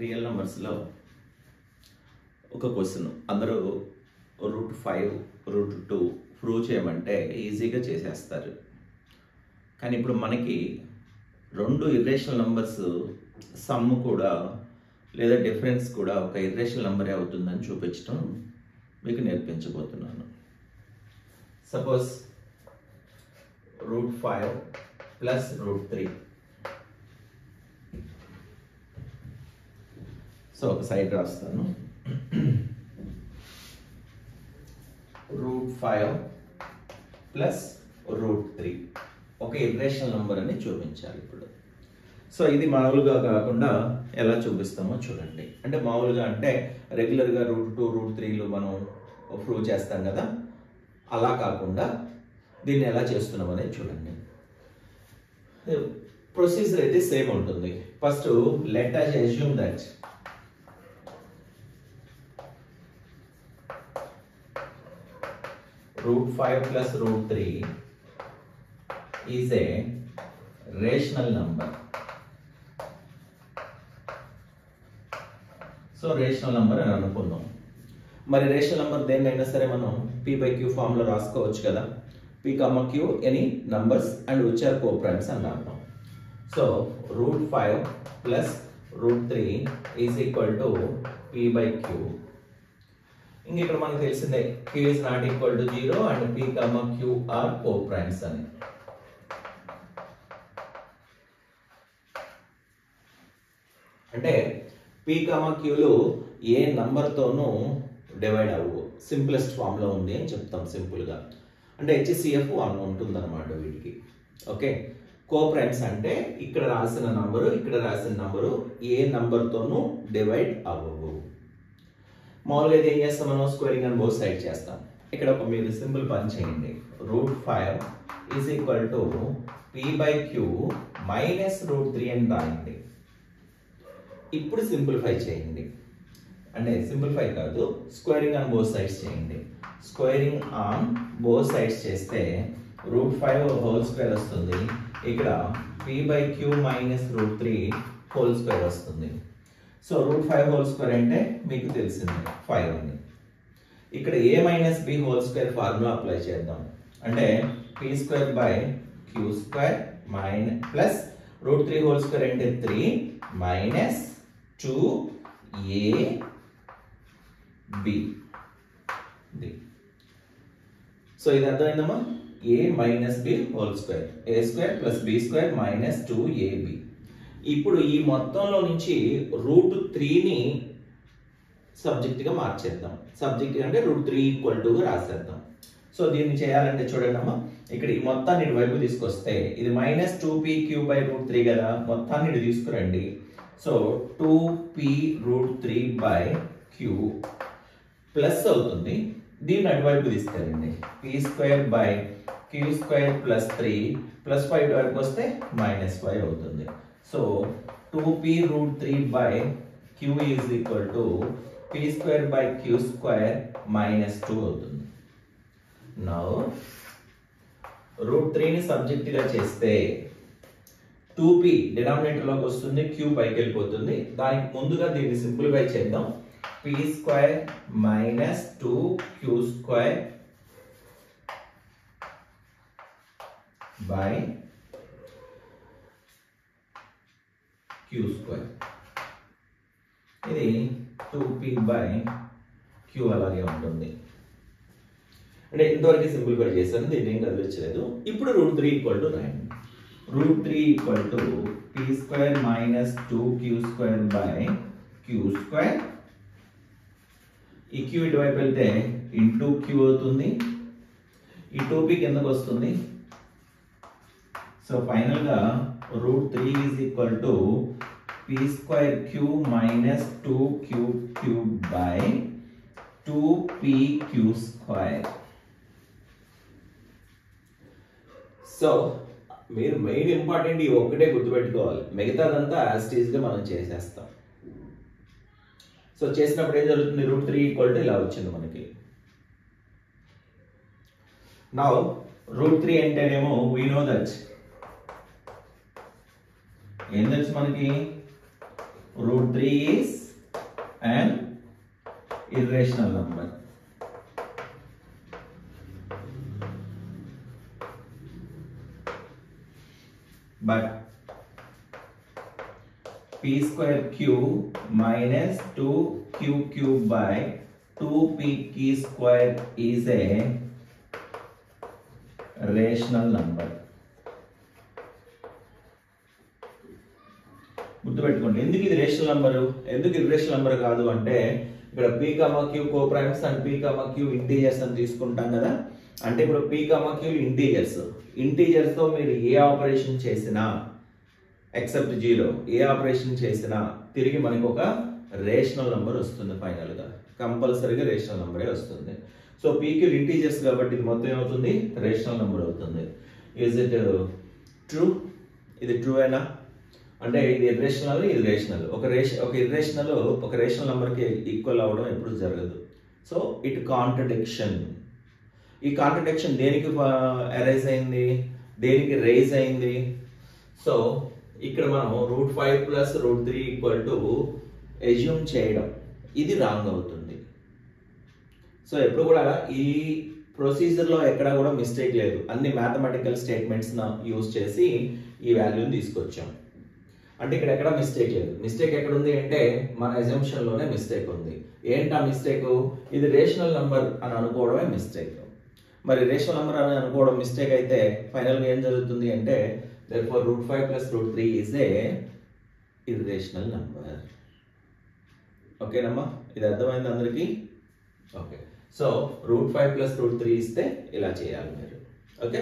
Real నెంబర్స్లో ఒక question అందరూ √5 √2 prove చేయమంటే ఈజీగా చేసేస్తారు. కానీ ఇప్పుడు మనకి రెండు ఇర్రేషనల్ నంబర్స్ సమ్ కూడా లేదా డిఫరెన్స్ కూడా ఒక ఇర్రేషనల్ నంబరే అవుతుందని చూపించడం మీకు నేర్పించబోతున్నాను. Suppose √5 plus √3. సో ఒక సైడ్ రాస్తాను. √5 ప్లస్ √3 ఒక ఇర్రేషనల్ నంబర్ అని చూపించాలి ఇప్పుడు. సో ఇది మామూలుగా కాకుండా ఎలా చూపిస్తామో చూడండి. అంటే మామూలుగా అంటే రెగ్యులర్గా √2 √3లు మనం ప్రూవ్ చేస్తాం కదా, అలా కాకుండా దీన్ని ఎలా చేస్తున్నాం అనేది చూడండి. ప్రొసీజర్ అయితే సేమ్ ఉంటుంది. First let us assume that √5 plus √3 is a rational number. So rational number అని అనుకుందాం. మరి రేషనల్ నెంబర్ దేన్నైనా సరే మనం p/q ఫామ్ లో రాసుకోవచ్చు కదా. p, q any numbers and which are coprimes అని అంటాం. So √5 plus √3 is equal to p/q. ఇంక ఇక్కడ మనకు తెలిసిందే q is not equal to 0 and p, q are coprimes అని. అంటే p, qలు ఏ నంబర్ తోనూ డివైడ్ అవ్వవు, సింప్లెస్ట్ ఫామ్ లో ఉంది అని చెప్తాం సింపుల్ గా. అంటే HCF 1 ఉంటుంది అనమాట వీటికి. ఓకే, కోప్రైమ్స్ అంటే ఇక్కడ రాసిన నంబరు ఇక్కడ రాసిన నంబరు ఏ నంబర్ తోనూ డివైడ్ అవ్వవు. మామూలుగా అయితే ఏం చేస్తాం మనం, స్క్వేరింగ్ అండ్ బోత్ సైడ్ చేస్తాం. ఇక్కడ ఒక మీరు సింపుల్ పని చేయండి. √5 is equal to p/q minus √3 అని రాయండి. ఇప్పుడు సింప్లిఫై చేయండి. అంటే సింప్లిఫై కాదు, స్క్వేరింగ్ ఆన్ బోత్ సైడ్స్ చేయండి. స్క్వేరింగ్ ఆన్ బోత్ సైడ్స్ చేస్తే √5 హోల్ స్క్వేర్ వస్తుంది. ఇక్కడ p/q మైనస్ √3 హోల్ స్క్వేర్ వస్తుంది. సో √5 హోల్ స్క్వేర్ అంటే మీకు తెలిసింది 5 అని. ఇక్కడ a minus b whole square formula apply చేద్దాం. అంటే p²/q² minus plus √3 whole square అంటే 3 మైనస్ 2ab. సో ఇది అర్థమైందమ్మా, a minus b whole square, a² plus b² minus 2ab. ఇప్పుడు ఈ మొత్తంలో నుంచి √3ని సబ్జెక్ట్ గా మార్చేద్దాం. సబ్జెక్ట్ అంటే √3 ఈక్వల్ టు రాసేద్దాం. సో దీన్ని చేయాలంటే చూడండి అమ్మా, ఇక్కడ ఈ మొత్తాన్ని ఇటు వైపు తీసుకొస్తే ఇది మైనస్ 2p/3 కదా, మొత్తాన్ని ఇటు తీసుకురండి. సో 2p√3/q ప్లస్ అవుతుంది. దీన్ని అటువైపు తీసుకెళ్ళండి. p²/q² ప్లస్ 3 ప్లస్ 5 వరకు వస్తే -5 అవుతుంది. So 2p√3/q is equal to p²/q² minus 2 అవుతుంది. నౌ √3ని సబ్జెక్ట్ గా చేస్తే 2p డినామినేటర్ లోకి వస్తుంది, q పైకి వెళ్ళిపోతుంది. దానికి ముందుగా దీన్ని సింప్లిఫై చేద్దాం. p² minus 2q² by q². ఇది 2p/q అలాగే ఉంటుంది. అంటే ఇంతవరకు సింప్లిఫై చేశాను, దీన్ని ఏం కదిలించలేదు. ఇప్పుడు √3 ఈక్వల్ టు రాయండి. √3 equal to p² minus 2q²/q². ఈ q ఇటువైపు వెళ్తే ఇంటూ q అవుతుంది. ఈ 2p కిందకు వస్తుంది. సో ఫైనల్ గా √3 is equal to p²q minus 2q³/2pq². So మీరు మెయిన్ ఇంపార్టెంట్ ఈ ఒక్కటే గుర్తుపెట్టుకోవాలి, మిగతాదంతా యాజ్ ఇట్ ఈజ్ గా మనం చేసేస్తాం. సో చేసినప్పుడు ఏం జరుగుతుంది, √3 ఈక్వల్ టు ఇలా వచ్చింది మనకి. నౌ √3 అంటేనేమో వీ నో దట్ ఏం తెలుసు మనకి, root 3 is an irrational number. But p square q minus 2q cube by 2pq square is a rational number. గుర్తుపెట్టుకోండి, ఎందుకు ఇది రేషనల్ నంబరు, ఎందుకు ఇర్రేషనల్ నంబర్ కాదు అంటే ఇక్కడ p, q co primes and p, q integers అని తీసుకుంటాం కదా. అంటే ఇప్పుడు p, q ఇంటీజర్స్ తో మీరు ఏ ఆపరేషన్ చేసినా ఎక్సెప్ట్ 0 ఏ ఆపరేషన్ చేసినా తిరిగి మనకు ఒక రేషనల్ నంబర్ వస్తుంది. ఫైనల్ గా కంపల్సరీగా రేషనల్ నంబరే వస్తుంది. సో p, q ఇంటీజర్స్ కాబట్టి ఇది మొత్తం ఏమవుతుంది, రేషనల్ నంబర్ అవుతుంది. Is it true? ఇది ట్రూ అయినా అంటే ఇది ఇర్రేషనల్, ఇది రేషనల్. ఒక ఇర్రేషనల్ ఒక రేషనల్ నంబర్కి ఈక్వల్ అవ్వడం ఎప్పుడు జరగదు. So it contradiction. ఈ కాంట్రడిక్షన్ దేనికి అరైజ్ అయింది, దేనికి రైజ్ అయింది? సో ఇక్కడ మనం √5 ప్లస్ √3 ఈక్వల్ టు ఎజ్యూమ్ చేయడం, ఇది రాంగ్ అవుతుంది. సో ఎప్పుడు కూడా ఈ ప్రొసీజర్లో ఎక్కడ కూడా మిస్టేక్ లేదు. అన్ని మ్యాథమెటికల్ స్టేట్మెంట్స్ యూజ్ చేసి ఈ వాల్యూని తీసుకొచ్చాం. అంటే ఇక్కడ ఎక్కడ మిస్టేక్ లేదు. మిస్టేక్ ఎక్కడ ఉంది అంటే మన అజంప్షన్ లోనే మిస్టేక్ ఉంది. ఏంటా మిస్టేక్? ఇది రేషనల్ నంబర్ అని అనుకోవడమే మిస్టేక్. మరి రేషనల్ నంబర్ అని అనుకోవడం మిస్టేక్ అయితే ఫైనల్ గా ఏం జరుగుతుంది అంటే therefore √5 plus √3 is a irrational number. ఓకేనమ్మా, ఇది అర్థమైంది అందరికి? ఓకే, సో √5 plus √3 ఇస్తే ఇలా చేయాలి మీరు. ఓకే.